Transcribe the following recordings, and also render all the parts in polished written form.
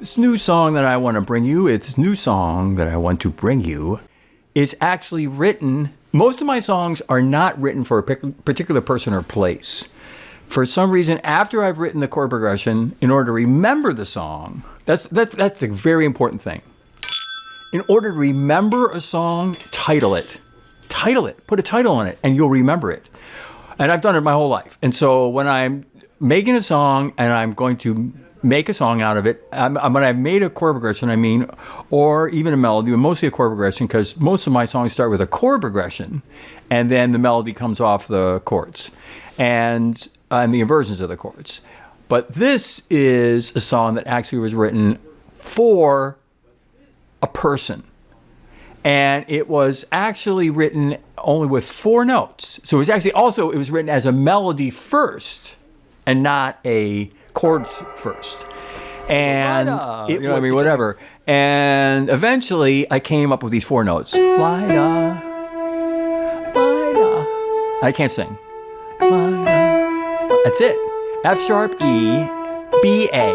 This new song that I want to bring you, is actually written. Most of my songs are not written for a particular person or place. For some reason, after I've written the chord progression, in order to remember the song, that's a very important thing. In order to remember a song, title it. Put a title on it, and you'll remember it. And I've done it my whole life. And so when I'm making a song and I'm going to make a song out of it, when I've made a chord progression, or even a melody, but mostly a chord progression, because most of my songs start with a chord progression, and then the melody comes off the chords and the inversions of the chords. But this is a song that actually was written for a person. And it was actually written only with 4 notes. So it was written as a melody first and not a chords first. And whatever. And eventually I came up with these 4 notes. Lida, Lida. I can't sing. Lida. That's it. F sharp, E, B, A.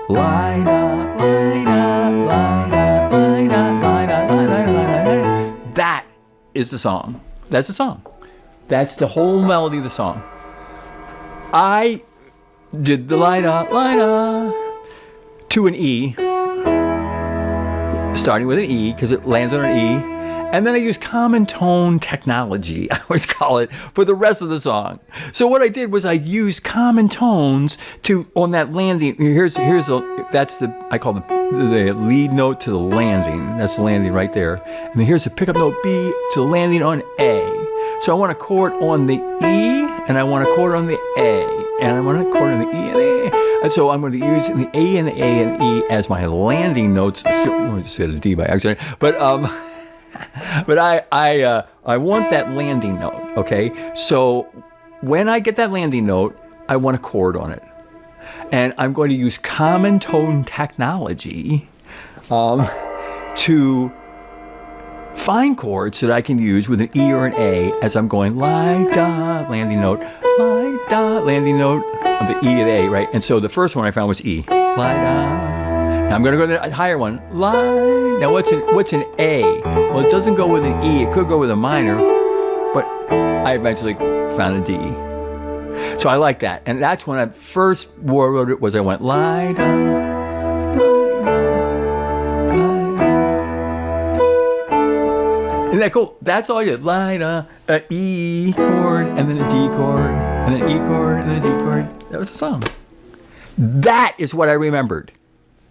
Lida, Lida, Lida, Lida, Lida, Lida, Lida. That is the song. That's the song. That's the whole melody of the song. I did the Lida, Lida to an E, starting with an E because it lands on an E, and then I used common tone technology, I always call it, for the rest of the song. So what I did was I used common tones on that landing. I call the lead note to the landing. That's the landing right there. And then here's the pickup note B to the landing on A. So I want a chord on the E, and I want a chord on the A, and I want a chord on the E and A. And so I'm going to use the A and the A and E as my landing notes. I just said a D by accident, but I want that landing note. Okay, so when I get that landing note, I want a chord on it, and I'm going to use common tone technology to find chords that I can use with an E or an A as I'm going Lida, landing note, Lida, landing note of the E and A, right? And so the first one I found was E, Lida. Now I'm going to go to the higher one, Lida. Now what's an A? Well, it doesn't go with an E. It could go with a minor, but I eventually found a D. So I like that. And that's when I first wrote it, I went Lida. Isn't that cool? That's all I did. Lida, an E chord, and then a D chord, and then an E chord, and then a D chord. That was the song. That is what I remembered.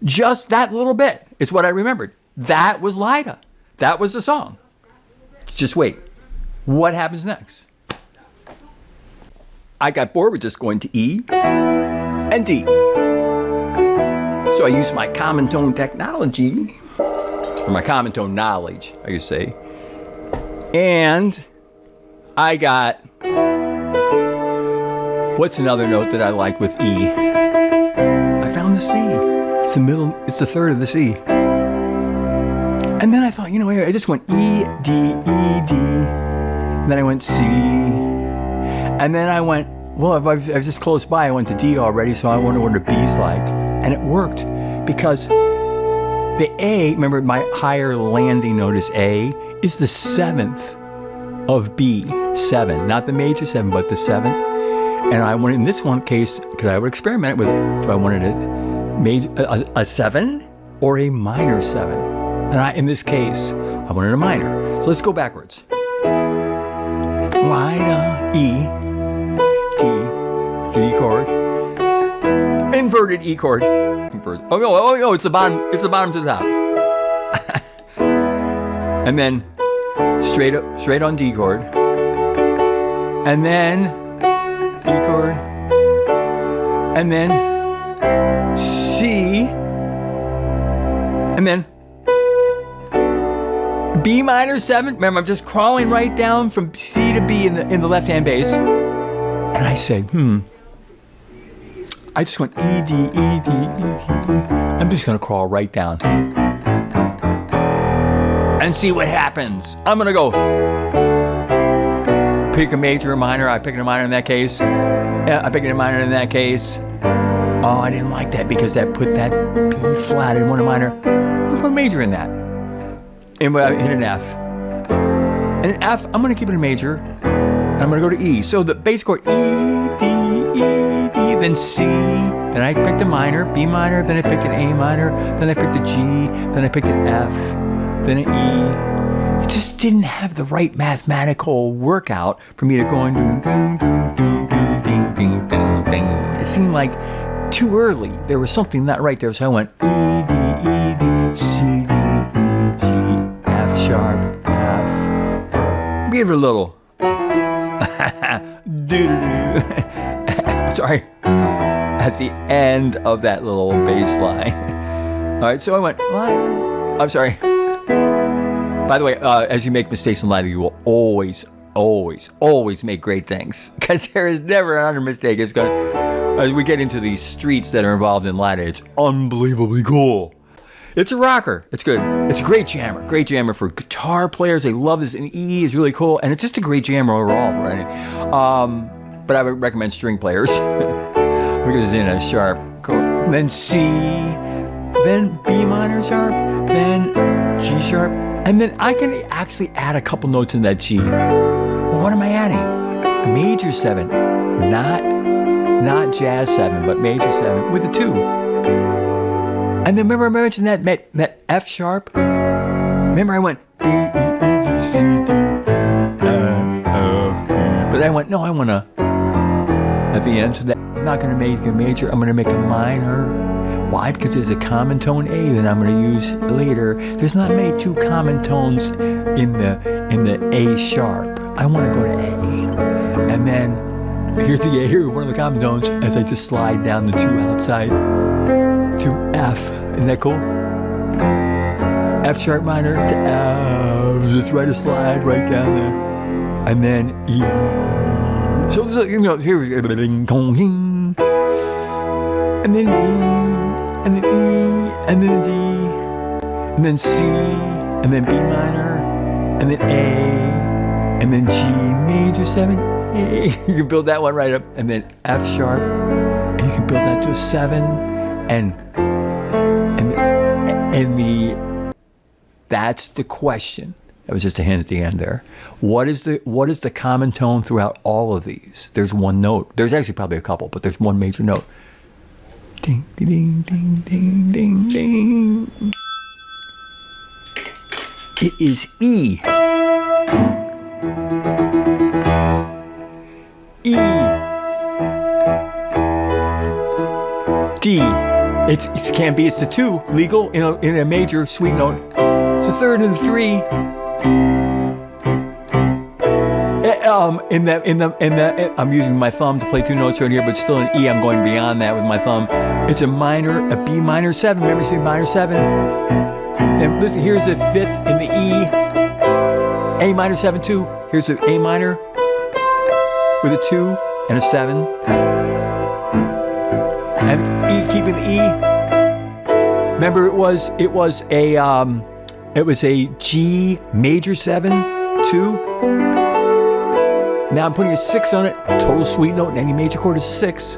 Just that little bit is what I remembered. That was Lida. That was the song. Just wait. What happens next? I got bored with just going to E and D. So I used my common tone technology, or my common tone knowledge, I could say. And I got, what's another note that I like with E? I found the C. It's the third of the C. And then I thought, I just went E, D, E, D. And then I went C. And then I went, well, I was just close by. I went to D already, so I wonder what a B's like. And it worked because the A, remember my higher landing note is A, is the 7th of B, 7, not the major 7, but the 7th. And I wanted, in this one case, because I would experiment with it, so I wanted a 7 or a minor 7. And in this case, I wanted a minor. So let's go backwards. Lida, E, D, the E chord, inverted E chord. Oh no, it's the bottom to the top. And then straight on D chord, and then E chord, and then C, and then B minor 7. Remember, I'm just crawling right down from C to B in the left-hand bass, and I say, I just went E, D, E, D, E, D, E. I'm just gonna crawl right down and see what happens. I'm gonna go pick a major or minor. I picked a minor in that case. Yeah, I picked a minor in that case. Oh, I didn't like that because that put that B flat in one of minor. Put a major in that. And I hit an F. And an F, I'm going to keep it a major. And I'm going to go to E. So the bass chord, E, D, E, D, then C. Then I picked a minor, B minor. Then I picked an A minor. Then I picked a G. Then I picked an F. Then an E. It just didn't have the right mathematical workout for me to go and do ding, ding, ding, ding, ding, ding, ding, ding. It seemed like too early. There was something not right there. So I went E, D, E, D, C, D, E, G, F sharp, F. Give it a little. Sorry. At the end of that little bass line. All right, so I went, I'm sorry. By the way, as you make mistakes in Lida, you will always, always, always make great things. Because there is never another mistake. It's going as we get into these streets that are involved in Lida, it's unbelievably cool. It's a rocker. It's good. It's a great jammer. Great jammer for guitar players. They love this. And E is really cool. And it's just a great jammer overall. Right? But I would recommend string players. Because it's in a sharp chord. Then C. Then B minor sharp. Then G sharp. And then I can actually add a couple notes in that G. Well, what am I adding? A major 7. Not jazz 7, but major 7 with a 2. And then remember I mentioned that F sharp? Remember I went B, E, E, D, C, D, F, F, E. But I went, no, I want to, at the end, so that I'm not going to make a major, I'm going to make a minor. Why? Because there's a common tone A that I'm going to use later. There's not many 2 common tones in the A sharp. I want to go to A. And then here's the A, here, one of the common tones, as I just slide down the 2 outside to F. Isn't that cool? F sharp minor to F. Just write a slide right down there. And then E. So, here's and then E. And then E, and then D, and then C, and then B minor, and then A, and then G major 7, A. You can build that one right up, and then F sharp, and you can build that to a 7, and that's the question. That was just a hint at the end there. What is the common tone throughout all of these? There's one note. There's actually probably a couple, but there's one major note. Ding, ding, ding, ding, ding, ding. It is E. E. D. It can't be. It's the 2 legal in a major sweet note. It's the 3rd and the 3. I'm using my thumb to play 2 notes right here, but still in E, I'm going beyond that with my thumb. It's a minor, a B minor 7. Remember, see minor 7? And listen, here's a 5th in the E. A minor 7, 2. Here's an A minor with a 2 and a 7. And E, keeping the E. Remember, it was a G major 7, 2. Now I'm putting a 6 on it. Total sweet note in any major chord is 6.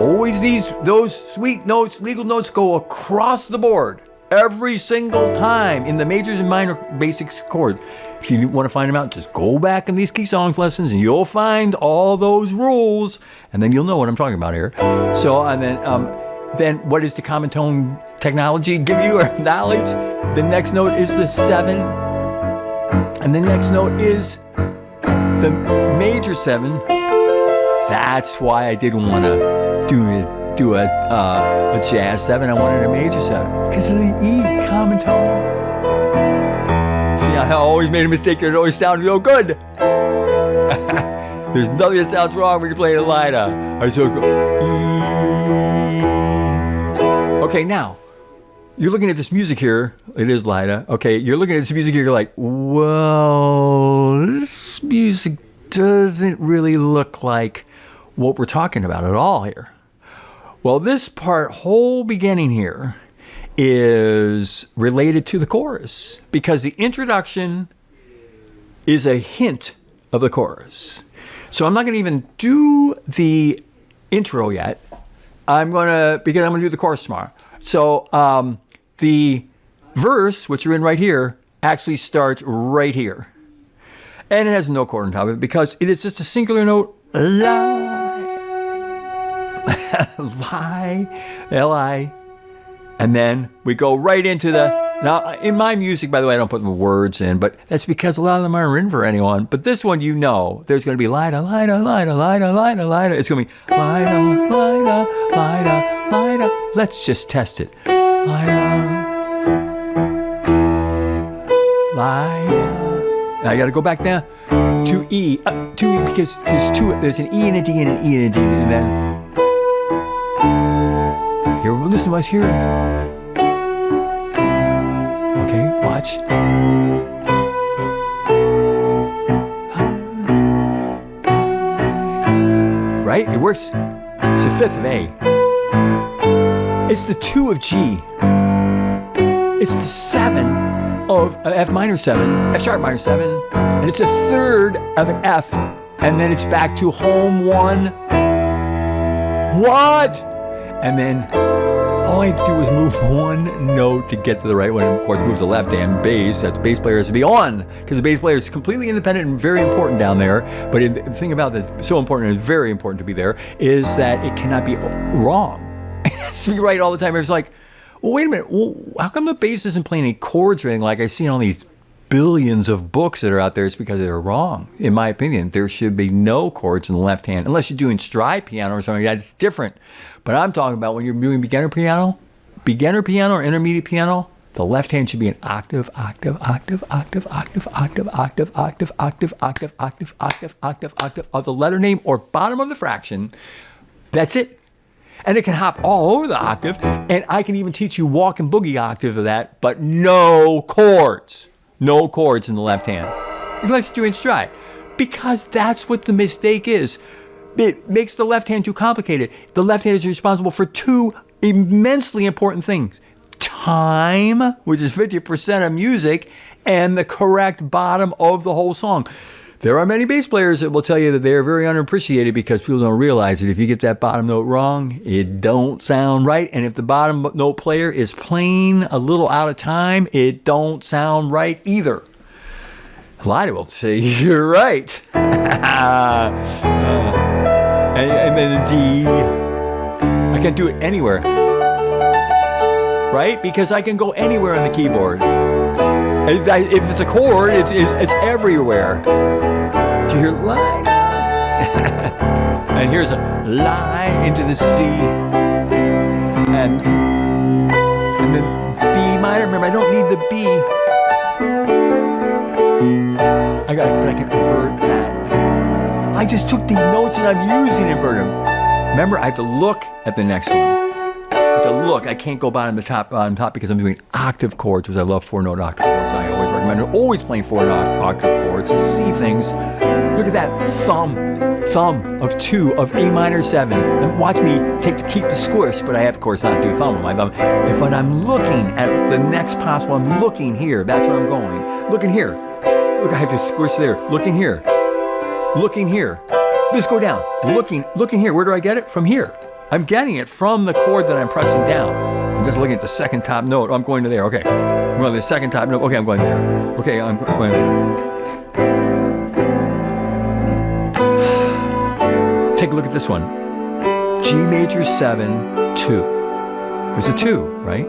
Always those sweet notes, legal notes go across the board every single time in the majors and minor basics chord. If you want to find them out, just go back in these KEYSongs lessons and you'll find all those rules, and then you'll know what I'm talking about here. So, and then what is the common tone technology give you or knowledge? The next note is the 7, and the next note is the major 7. That's why I didn't want to do a jazz 7. I wanted a major 7 because of the E common tone. See, I always made a mistake there. It always sounded real good. There's nothing that sounds wrong when you're playing a Lida. All right, so go E. Okay, now you're looking at this music here. It is Lida. Okay, you're looking at this music here. You're like, well, this music doesn't really look like what we're talking about at all here. Well, this whole beginning here is related to the chorus because the introduction is a hint of the chorus. So I'm not going to even do the intro yet because I'm gonna do the chorus tomorrow. So the verse, which you're in right here, actually starts right here. And it has no chord on top of it because it is just a singular note, lie, L-I. And then we go right into now in my music, by the way, I don't put the words in, but that's because a lot of them aren't written for anyone. But this one, there's going to be Lida, Lida, Lida, Lida, Lida, Lida. It's going to be Lida, Lida, Lida, Lida. Let's just test it. Lida, Lida. Now I got to go back down to E, because there's an E and a D and an E and a D, and then here, listen to what's here. Okay, watch. Right? It works. It's the fifth of A. It's the 2 of G. It's the 7 of F minor 7, F sharp minor 7, and it's a third of an F, and then it's back to home 1. What? And then all I had to do was move one note to get to the right one. And of course, move the left hand bass. That the bass player has to be on, because the bass player is completely independent and very important down there. But the thing about that, so important and is very important to be there, is that it cannot be wrong. It has to be right all the time. It's like, well, wait a minute. Well, how come the bass isn't playing any chords or anything like I see in all these billions of books that are out there? It's because they're wrong. In my opinion, there should be no chords in the left hand, unless you're doing stride piano or something. That's different. But I'm talking about when you're doing beginner piano or intermediate piano, the left hand should be an octave, octave, octave, octave, octave, octave, octave, octave, octave, octave, octave, octave, octave, octave of the letter name or bottom of the fraction. That's it. And it can hop all over the octave, and I can even teach you walk and boogie octave of that, but no chords. No chords in the left hand, unless you're doing stride, because that's what the mistake is. It makes the left hand too complicated. The left hand is responsible for two immensely important things: time, which is 50% of music, and the correct bottom of the whole song. There are many bass players that will tell you that they are very underappreciated because people don't realize that if you get that bottom note wrong, it don't sound right. And if the bottom note player is playing a little out of time, it don't sound right either. Lida will say, you're right. And then the D, I can do it anywhere. Right? Because I can go anywhere on the keyboard. If it's a chord, it's everywhere. Do you hear lie? And here's a lie into the C. And then B minor. Remember, I don't need the B. I can invert that. I just took the notes and I'm using invert them. Remember, I have to look at the next one. Look, I can't go bottom to top because I'm doing octave chords, which I love 4-note octave chords. I always recommend always playing 4-note octave chords to see things. Look at that thumb of 2 of A minor 7. And watch me keep the squish, but I have, of course, not do thumb with my thumb. When I'm looking at the next possible, I'm looking here. That's where I'm going. Looking here. Look, I have to squish there. Looking here. Looking here. Just go down. Looking here. Where do I get it? From here. I'm getting it from the chord that I'm pressing down. I'm just looking at the second top note. Oh, I'm going to there. Okay. I'm going to the second top note. Okay, I'm going there. Okay, I'm going there. Take a look at this one. G major 7, 2. There's a 2, right?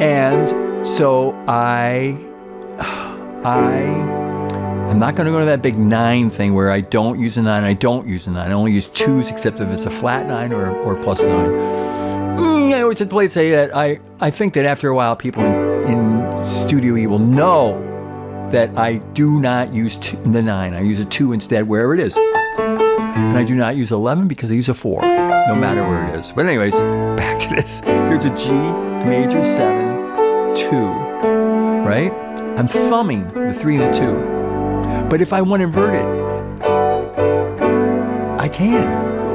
And so I'm not going to go to that big 9 thing where I don't use a 9. I only use 2s, except if it's a flat 9 or plus 9. I always had to say that I think that after a while, people in Studio E will know that I do not use the 9. I use a 2 instead, wherever it is. And I do not use 11 because I use a 4, no matter where it is. But anyways, back to this. Here's a G major 7, 2, right? I'm thumbing the 3 and the 2. But if I want to invert it, I can. Let's go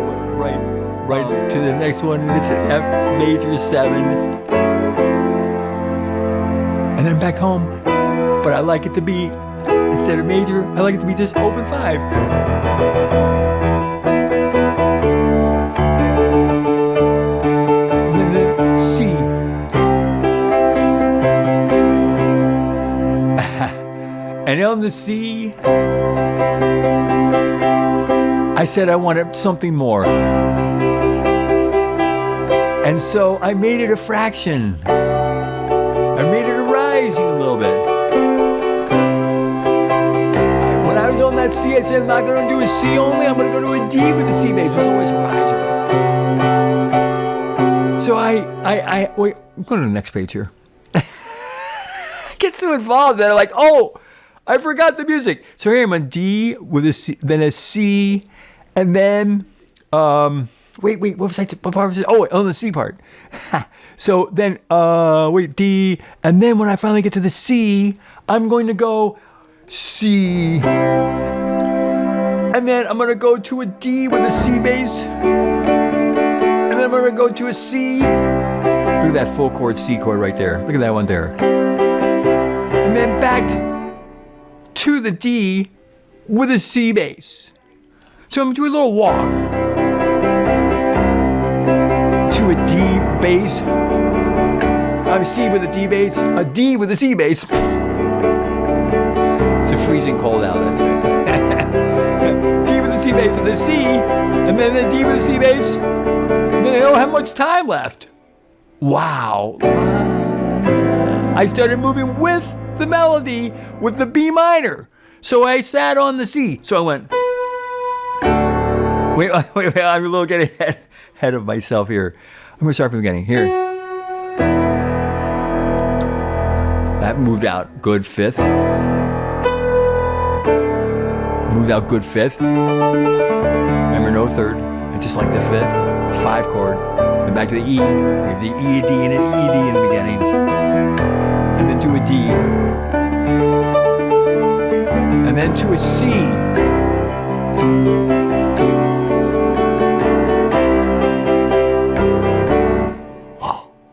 right to the next one, and it's an F major 7. And then back home. But I like it to be, instead of major, I like it to be just open 5. And on the C, I said I wanted something more. And so I made it a fraction. I made it a rising a little bit. When I was on that C, I said I'm not going to do a C only. I'm going to go to a D with the C bass. It was always a riser. So wait, I'm going to the next page here. I get so involved that I'm like, oh, I forgot the music. So here I'm on D with a C, then a C, and then, wait, what was what part was it? Oh, on the C part. So then, D, and then when I finally get to the C, I'm going to go C. And then I'm going to go to a D with a C bass. And then I'm going to go to a C. Look at that full chord C chord right there. Look at that one there. And then back to the D with a C bass. So I'm going to do a little walk to a D bass. I'm C with a D bass, a D with a C bass. It's a freezing cold out, that's it. D with the C bass and the C, and then the D with the C bass. And then I don't have much time left. Wow. I started moving with the melody with the B minor. So I sat on the C. So I went. Wait, I'm a little getting ahead of myself here. I'm going to start from the beginning. Here. That moved out good fifth. Moved out good fifth. Remember, no third. I just like the fifth. 5 chord. Then back to the E. There's the E, a D, and an E, D in the beginning. And then to a D. And then to a C.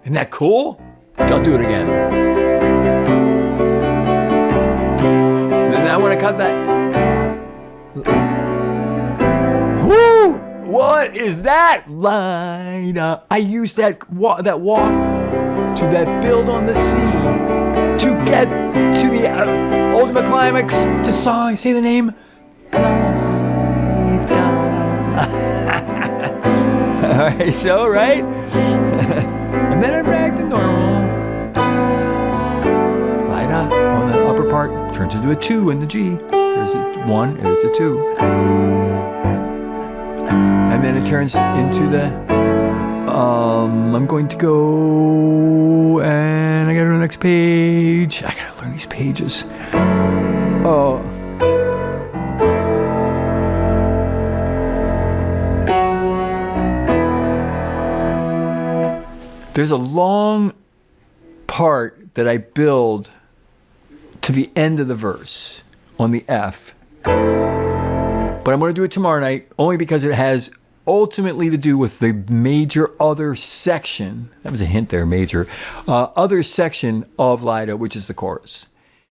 Isn't that cool? I'll do it again. And then I want to cut that. Woo! What is that? Lida. I used that walk to that build on the C to get to the ultimate climax to say the name. Lida. All right, so right. And then I'm back to normal. Lida on the upper part turns into a 2 in the G. There's a 1, there's a 2. And then it turns into the, I'm going to go, and I gotta go to the next page. I gotta learn these pages. Oh. There's a long part that I build to the end of the verse on the F. But I'm going to do it tomorrow night only because it has ultimately to do with the major other section. That was a hint there, major. Other section of Lida, which is the chorus.